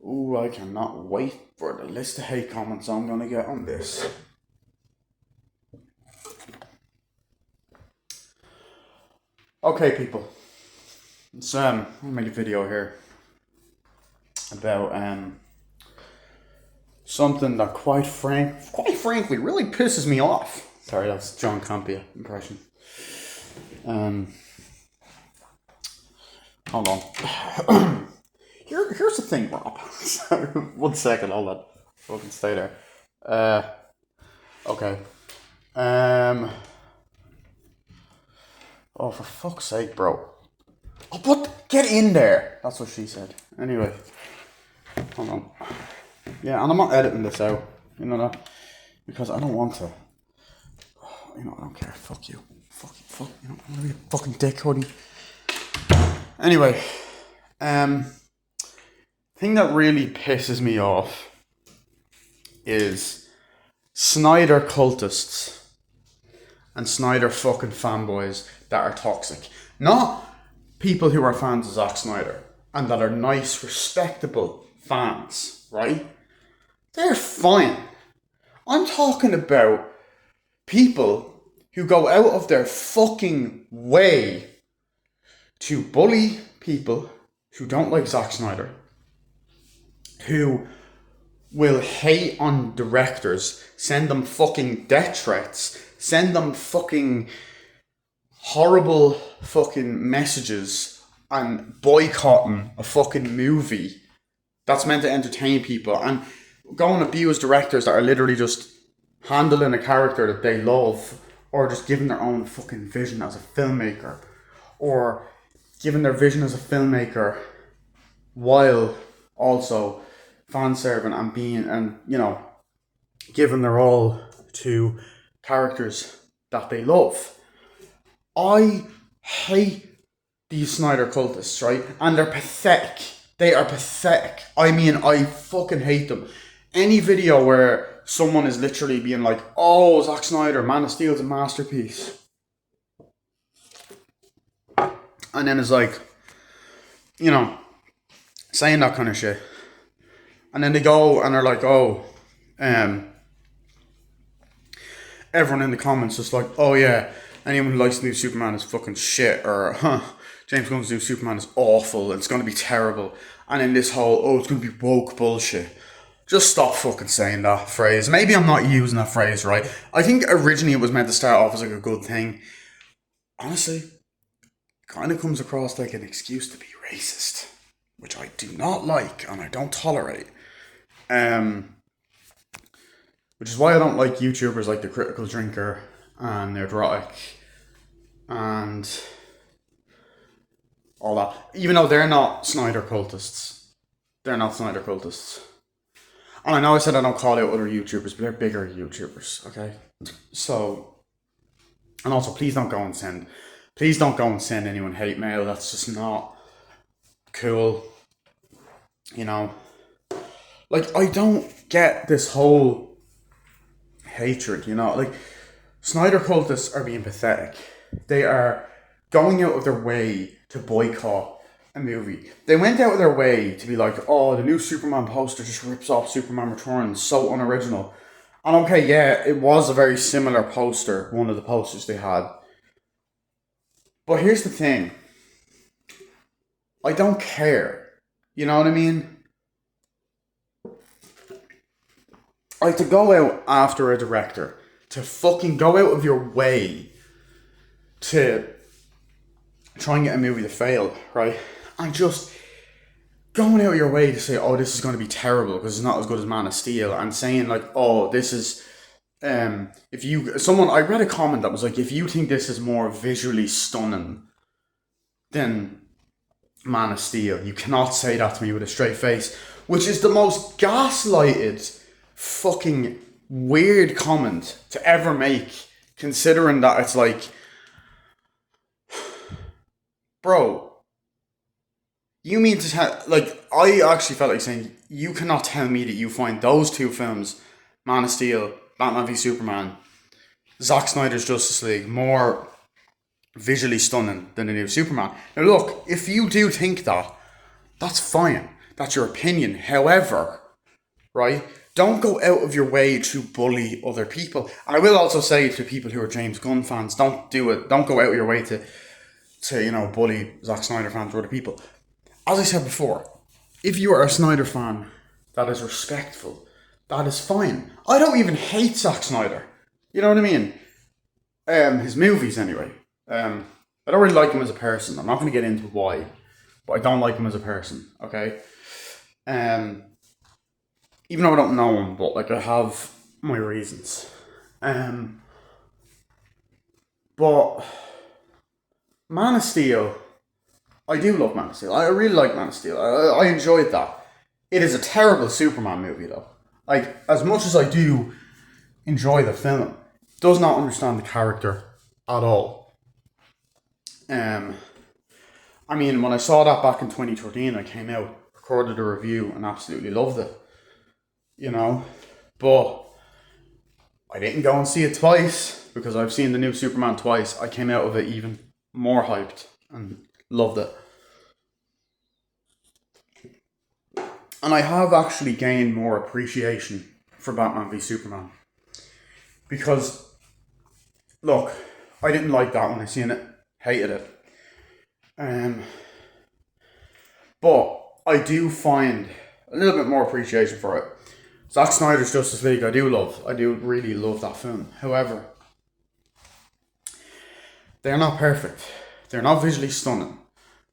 Ooh, I cannot wait for the list of hate comments I'm gonna get on this. Okay, people. Let's I'll make a video here about something that quite frankly really pisses me off. Sorry, that's John Campia impression. Hold on. Here's the thing, Rob. Sorry, 1 second, hold on. Fucking stay there. Okay. Oh, for fuck's sake, bro. Oh, what? Get in there. That's what she said. Anyway. Hold on. Yeah, and I'm not editing this out. You know that? Because I don't want to. You know, I don't care. Fuck you. Fuck. You know, I'm gonna be a fucking dick, honey. Anyway. Thing that really pisses me off is Snyder cultists and Snyder fucking fanboys that are toxic. Not people who are fans of Zack Snyder and that are nice, respectable fans, right? They're fine. I'm talking about people who go out of their fucking way to bully people who don't like Zack Snyder, who will hate on directors, send them fucking death threats, send them fucking horrible fucking messages, and boycotting a fucking movie that's meant to entertain people, and go and abuse directors that are literally just handling a character that they love, or just giving their own fucking vision as a filmmaker, or giving their vision as a filmmaker while also fan serving and being, and you know, giving their all to characters that they love. I hate these Snyder cultists, right? And they're pathetic. They are pathetic. I mean, I fucking hate them. Any video where someone is literally being like, oh, Zack Snyder, Man of Steel's a masterpiece. And then it's like, you know, saying that kind of shit. And then they go and they're like, oh, everyone in the comments is like, oh yeah, anyone who likes the new Superman is fucking shit, or James Gunn's new Superman is awful, it's gonna be terrible. And then this whole, oh, it's gonna be woke bullshit. Just stop fucking saying that phrase. Maybe I'm not using that phrase right. I think originally it was meant to start off as like a good thing. Honestly, it kind of comes across like an excuse to be racist, which I do not like and I don't tolerate. Which is why I don't like YouTubers like The Critical Drinker and Nerdrotic and all that. Even though they're not Snyder cultists. They're not Snyder cultists. And I know I said I don't call out other YouTubers, but they're bigger YouTubers, okay? So, and also please don't go and send anyone hate mail. That's just not cool. You know? Like, I don't get this whole hatred, you know? Like, Snyder cultists are being pathetic. They are going out of their way to boycott a movie. They went out of their way to be like, oh, the new Superman poster just rips off Superman Returns, so unoriginal. And okay, yeah, it was a very similar poster, one of the posters they had. But here's the thing. I don't care. You know what I mean? Like, to go out after a director, to fucking go out of your way to try and get a movie to fail, right? And just going out of your way to say, oh, this is going to be terrible because it's not as good as Man of Steel, and saying like, oh, this is, I read a comment that was like, if you think this is more visually stunning than Man of Steel, you cannot say that to me with a straight face, which is the most gaslighted fucking weird comment to ever make, considering that it's like, bro, you mean to tell, like, I actually felt like saying, you cannot tell me that you find those two films, Man of Steel, Batman v Superman, Zack Snyder's Justice League, more visually stunning than the new Superman. Now look, if you do think that, that's fine. That's your opinion. However, right, don't go out of your way to bully other people. And I will also say to people who are James Gunn fans, don't do it. Don't go out of your way to bully Zack Snyder fans or other people. As I said before, if you are a Snyder fan that is respectful, that is fine. I don't even hate Zack Snyder. You know what I mean? His movies, anyway. I don't really like him as a person. I'm not going to get into why, but I don't like him as a person. Okay. Even though I don't know him, but like I have my reasons. But Man of Steel, I do love Man of Steel. I really like Man of Steel. I enjoyed that. It is a terrible Superman movie, though. Like, as much as I do enjoy the film, it does not understand the character at all. I mean, when I saw that back in 2013, I came out, recorded a review, and absolutely loved it. You know? But I didn't go and see it twice, because I've seen the new Superman twice. I came out of it even more hyped and loved it. And I have actually gained more appreciation for Batman v Superman. Because, look, I didn't like that when I seen it. Hated it. But I do find a little bit more appreciation for it. Zack Snyder's Justice League I do love. I do really love that film. However, they're not perfect. They're not visually stunning.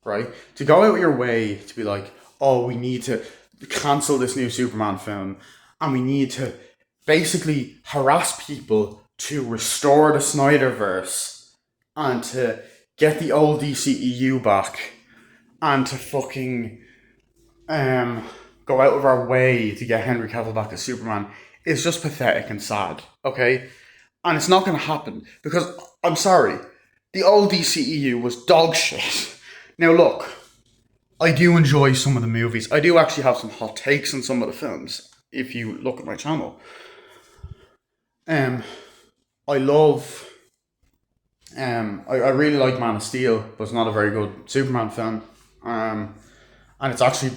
Right? To go out of your way to be like, oh, we need to cancel this new Superman film and we need to basically harass people to restore the Snyderverse and to get the old DCEU back and to fucking go out of our way to get Henry Cavill back as Superman is just pathetic and sad, okay? And it's not going to happen because, I'm sorry, the old DCEU was dog shit. Now look, I do enjoy some of the movies. I do actually have some hot takes on some of the films, if you look at my channel. I love... I really like Man of Steel, but it's not a very good Superman film. And it's actually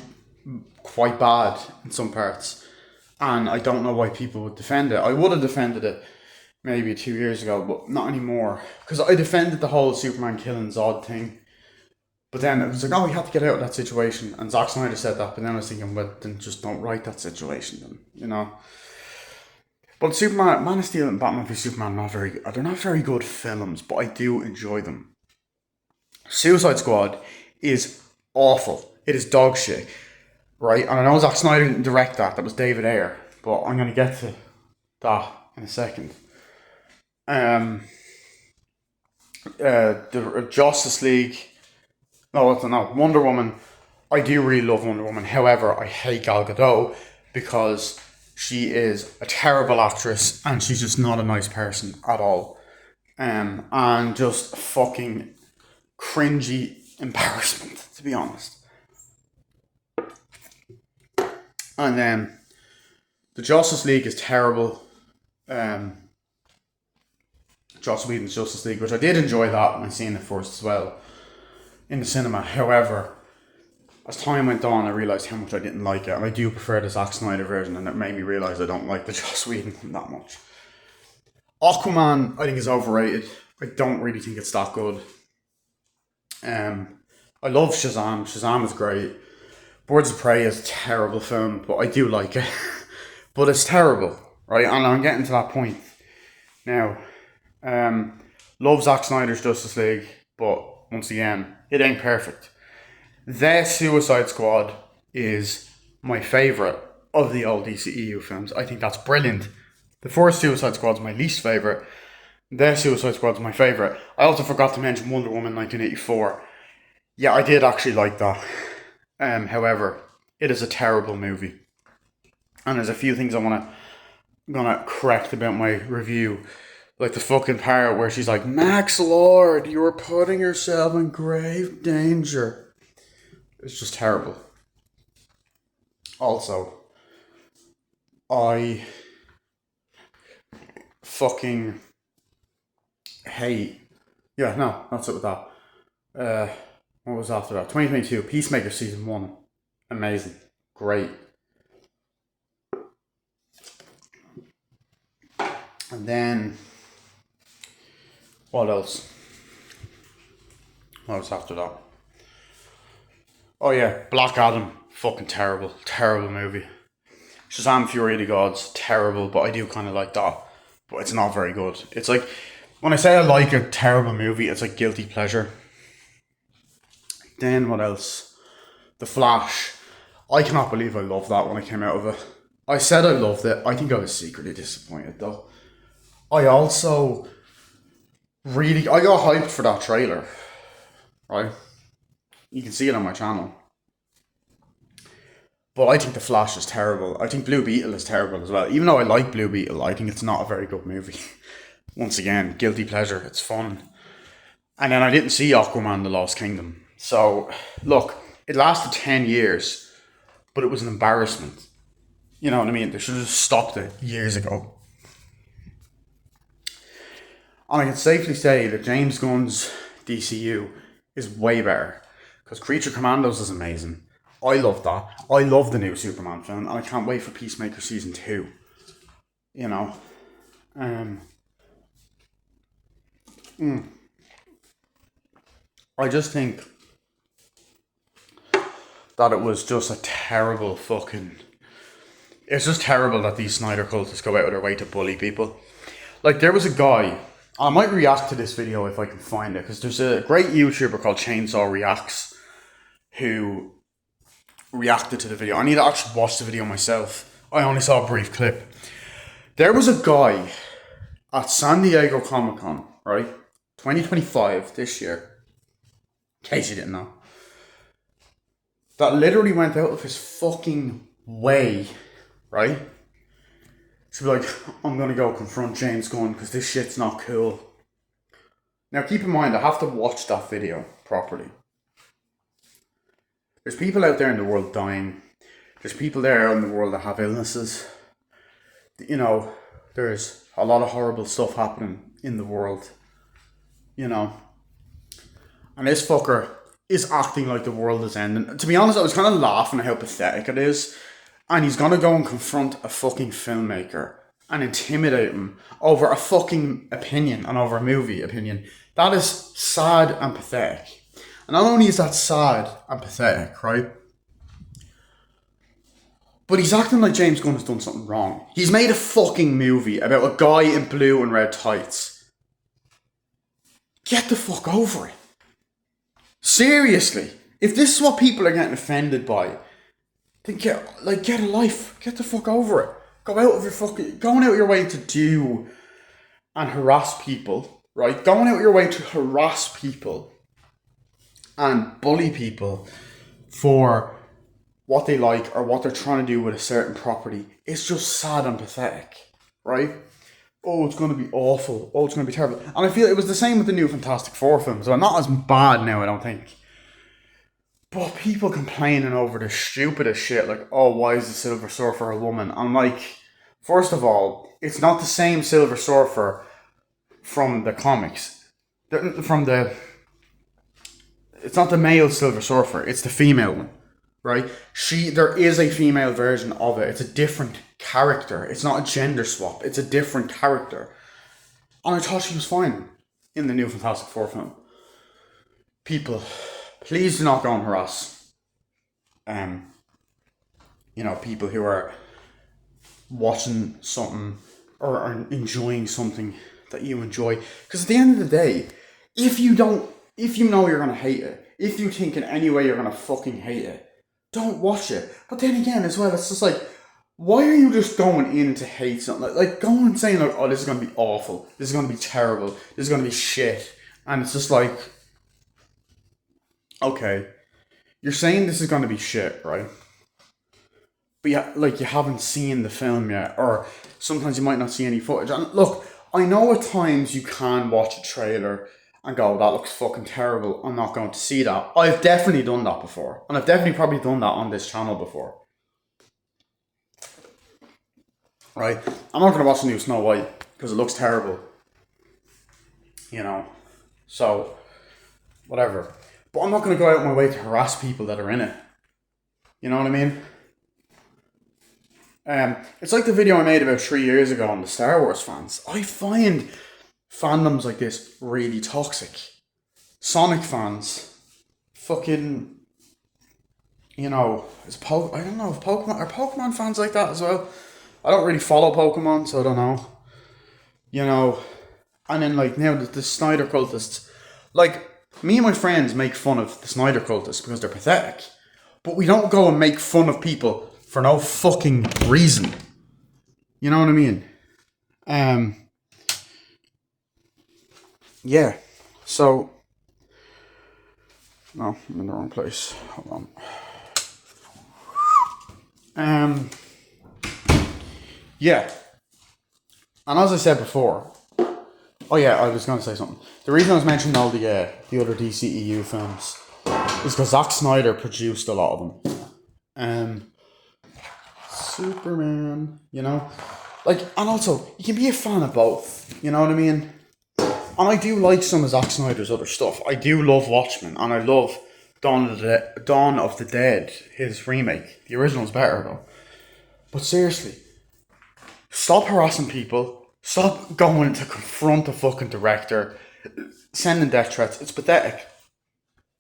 quite bad in some parts. And I don't know why people would defend it. I would have defended it maybe 2 years ago, but not anymore. Because I defended the whole Superman killing Zod thing. But then it was like, oh, we had to get out of that situation. And Zack Snyder said that, but then I was thinking, well, then just don't write that situation then, you know. But Superman, Man of Steel and Batman v Superman they're not very good films, but I do enjoy them. Suicide Squad is awful. It is dog shit, right? And I know Zack Snyder didn't direct that. That was David Ayer. But I'm going to get to that in a second. The Justice League... No, Wonder Woman. I do really love Wonder Woman. However, I hate Gal Gadot because she is a terrible actress and she's just not a nice person at all. And just fucking cringy embarrassment, to be honest. And then the Justice League is terrible. Joss Whedon's Justice League, which I did enjoy that when I seen it first as well in the cinema. However, as time went on, I realised how much I didn't like it, and I do prefer the Zack Snyder version, and it made me realise I don't like the Joss Whedon that much. Aquaman, I think, is overrated. I don't really think it's that good. I love Shazam. Shazam is great. Birds of Prey is a terrible film, but I do like it. But it's terrible, right? And I'm getting to that point now. Love Zack Snyder's Justice League, but once again, it ain't perfect. The Suicide Squad is my favourite of the old DCEU films. I think that's brilliant. The first Suicide Squad is my least favourite. The Suicide Squad is my favourite. I also forgot to mention Wonder Woman 1984. Yeah, I did actually like that. However, it is a terrible movie. And there's a few things I'm gonna correct about my review. Like the fucking part where she's like, Max Lord, you are putting yourself in grave danger. It's just terrible. Also, I fucking hate... Yeah, no, that's it with that. What was after that? 2022, Peacemaker Season 1. Amazing. great. And then, what else? What was after that? Oh yeah, Black Adam. Fucking terrible. Terrible movie. Shazam! Fury of the Gods. Terrible, but I do kind of like that. But it's not very good. It's like, when I say I like a terrible movie, it's like guilty pleasure. Then what else? The Flash. I cannot believe I loved that when I came out of it. I said I loved it. I think I was secretly disappointed though. I also I got hyped for that trailer. Right? You can see it on my channel. But I think The Flash is terrible. I think Blue Beetle is terrible as well. Even though I like Blue Beetle, I think it's not a very good movie. Once again, guilty pleasure. It's fun. And then I didn't see Aquaman The Lost Kingdom. So, look, it lasted 10 years, but it was an embarrassment. You know what I mean? They should have stopped it years ago. And I can safely say that James Gunn's DCU is way better. Because Creature Commandos is amazing. I love that. I love the new Superman film. And I can't wait for Peacemaker Season 2. You know. I just think that it was just a terrible fucking... It's just terrible that these Snyder cultists go out of their way to bully people. Like, there was a guy... I might react to this video if I can find it, because there's a great YouTuber called Chainsaw Reacts who reacted to the video. I need to actually watch the video myself. I only saw a brief clip. There was a guy at San Diego Comic-Con, right? 2025, this year. In case you didn't know. That literally went out of his fucking way, right? To be like, I'm gonna go confront James Gunn because this shit's not cool. Now keep in mind, I have to watch that video properly. There's people out there in the world dying. There's people there in the world that have illnesses. You know, there's a lot of horrible stuff happening in the world. You know. And this fucker is acting like the world is ending. To be honest, I was kind of laughing at how pathetic it is. And he's gonna go and confront a fucking filmmaker and intimidate him over a fucking opinion and over a movie opinion. That is sad and pathetic. And not only is that sad and pathetic, right? But he's acting like James Gunn has done something wrong. He's made a fucking movie about a guy in blue and red tights. Get the fuck over it. Seriously. If this is what people are getting offended by, then get a life. Get the fuck over it. Going out of your way to do and harass people, right? Going out of your way to harass people and bully people for what they like or what they're trying to do with a certain property. It's just sad and pathetic, right? Oh, it's going to be awful. Oh, it's going to be terrible. And I feel it was the same with the new Fantastic Four films. So not as bad now, I don't think. But people complaining over the stupidest shit, like, oh, why is the Silver Surfer a woman? I'm like, first of all, it's not the same Silver Surfer from the comics. It's not the male Silver Surfer, it's the female one, right? There is a female version of it. It's a different character. It's not a gender swap. It's a different character. And I thought she was fine in the new Fantastic Four film. People... Please do not go and harass, people who are watching something or are enjoying something that you enjoy. Because at the end of the day, if you know you're going to hate it, if you think in any way you're going to fucking hate it, don't watch it. But then again, as well, it's just like, why are you just going in to hate something? Like going and saying, like, oh, this is going to be awful. This is going to be terrible. This is going to be shit. And it's just like... Okay, you're saying this is going to be shit, right? But you haven't seen the film yet, or sometimes you might not see any footage. And look, I know at times you can watch a trailer and go, that looks fucking terrible, I'm not going to see that. I've definitely done that before, and I've definitely probably done that on this channel before. Right? I'm not going to watch the new Snow White, because it looks terrible. You know? So, whatever. But I'm not going to go out of my way to harass people that are in it. You know what I mean? It's like the video I made about 3 years ago on the Star Wars fans. I find fandoms like this really toxic. Sonic fans, fucking, I don't know if Pokemon fans like that as well. I don't really follow Pokemon, so I don't know. And then like now the Snyder cultists, like me and my friends make fun of the Snyder cultists because they're pathetic, but we don't go and make fun of people for no fucking reason. You know what I mean? Yeah. So, no, I'm in the wrong place. Hold on. Yeah. And as I said before, oh yeah, I was going to say something. The reason I was mentioning all the other DCEU films is because Zack Snyder produced a lot of them. Superman, like, and also you can be a fan of both. You know what I mean? And I do like some of Zack Snyder's other stuff. I do love Watchmen, and I love Dawn of the Dead, his remake. The original's better though. But seriously, stop harassing people. Stop going to confront the fucking director, sending death threats. It's pathetic.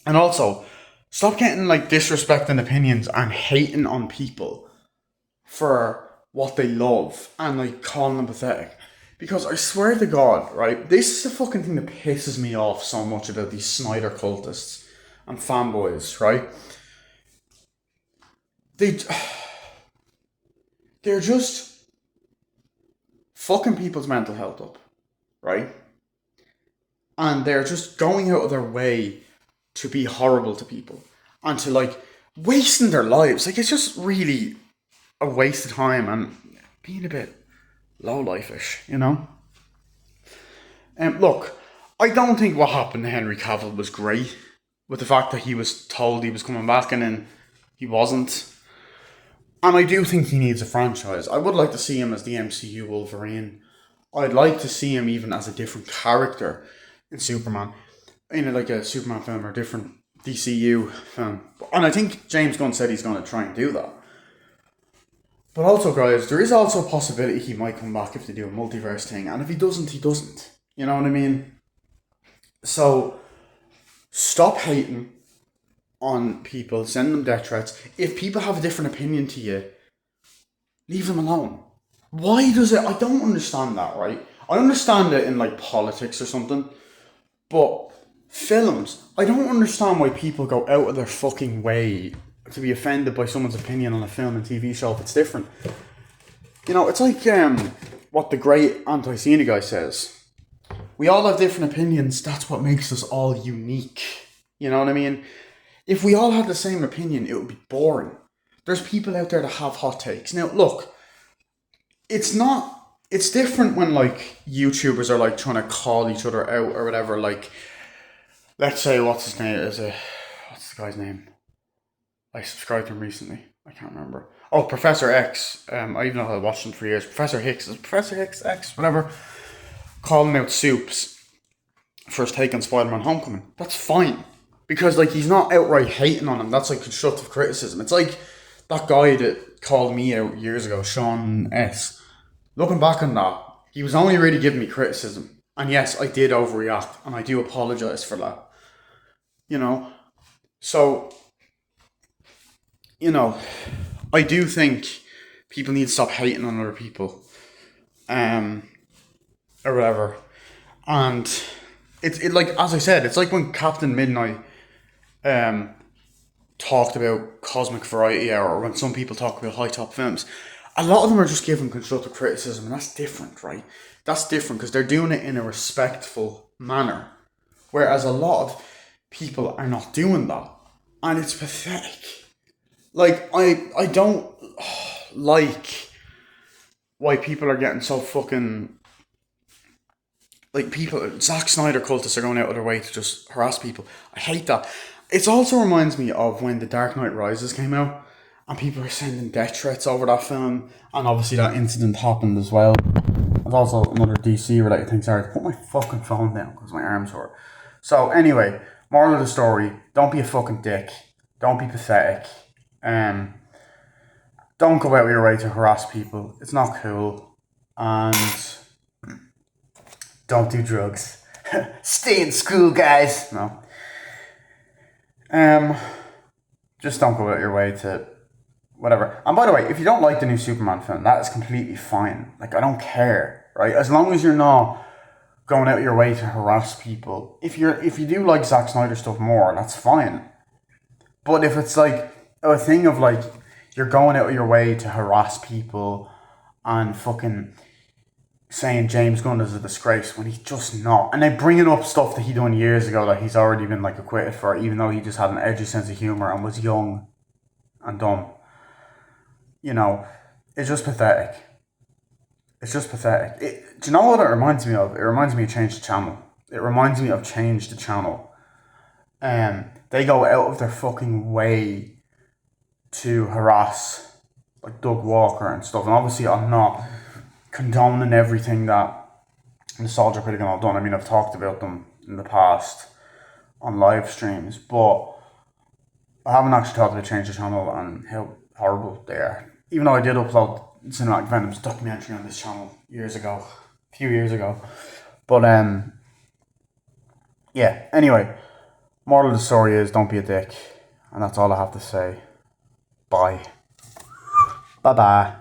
And also, stop getting like disrespecting opinions and hating on people for what they love and like calling them pathetic. Because I swear to God, right, this is the fucking thing that pisses me off so much about these Snyder cultists and fanboys, right? They're just fucking people's mental health up, right? And they're just going out of their way to be horrible to people and to like wasting their lives. Like, it's just really a waste of time and being a bit low-life-ish, Look, I don't think what happened to Henry Cavill was great, with the fact that he was told he was coming back and then he wasn't. And I do think he needs a franchise. I would like to see him as the MCU Wolverine. I'd like to see him even as a different character in Superman, like a Superman film or a different DCU film. And I think James Gunn said he's going to try and do that. But also, guys, there is also a possibility he might come back if they do a multiverse thing. And if he doesn't, he doesn't. You know what I mean? So, stop hating on people. Send them death threats. If people have a different opinion to you, leave them alone. Why does it... I don't understand that, right? I understand it in, like, politics or something. But films, I don't understand why people go out of their fucking way to be offended by someone's opinion on a film and TV show if it's different. It's like what the great Anti-Cena guy says. We all have different opinions. That's what makes us all unique. You know what I mean? If we all had the same opinion, it would be boring. There's people out there that have hot takes. Now, look, it's different when, like, YouTubers are, like, trying to call each other out or whatever. Like, let's say, what's the guy's name? I subscribed to him recently. I can't remember. Oh, Professor X. I even know I watched him for years. Professor Hicks. Is Professor Hicks X? Whatever. Calling out Soups for his take on Spider-Man Homecoming. That's fine. Because, like, he's not outright hating on him. That's, like, constructive criticism. It's like that guy that called me out years ago, Sean S. Looking back on that, he was only really giving me criticism. And yes, I did overreact. And I do apologise for that. So... I do think people need to stop hating on other people, or whatever. And it like, as I said, it's like when Captain Midnight talked about Cosmic Variety Hour, or when some people talk about high top films. A lot of them are just giving constructive criticism, and that's different, right? That's different because they're doing it in a respectful manner, whereas a lot of people are not doing that, and it's pathetic. Like, I don't like why people are getting so fucking... Like, Zack Snyder cultists are going out of their way to just harass people. I hate that. It also reminds me of when The Dark Knight Rises came out, and people were sending death threats over that film, and obviously that incident happened as well. There's also another DC related thing. Sorry, put my fucking phone down because my arm's sore. So, anyway, moral of the story, don't be a fucking dick. Don't be pathetic. don't go out of your way to harass people. It's not cool. And don't do drugs. Stay in school, guys. No. Just don't go out of your way to whatever. And by the way, if you don't like the new Superman film, that is completely fine. Like, I don't care, right? As long as you're not going out of your way to harass people. If you do like Zack Snyder stuff more, that's fine. But if it's like a thing of like you're going out of your way to harass people and fucking saying James Gunn is a disgrace when he's just not, and then bringing up stuff that he done years ago that he's already been like acquitted for, even though he just had an edgy sense of humor and was young and dumb. You know, it's just pathetic. It's just pathetic. Do you know what it reminds me of? It reminds me of Change the Channel. It reminds me of Change the Channel. They go out of their fucking way to harass like Doug Walker and stuff. And obviously I'm not condoning everything that the Soldier Critical have done. I mean, I've talked about them in the past on live streams, but I haven't actually talked about Change the Channel and how horrible they are. Even though I did upload Cinematic Venom's documentary on this channel a few years ago. But yeah, anyway, moral of the story is don't be a dick. And that's all I have to say. Bye. Bye-bye.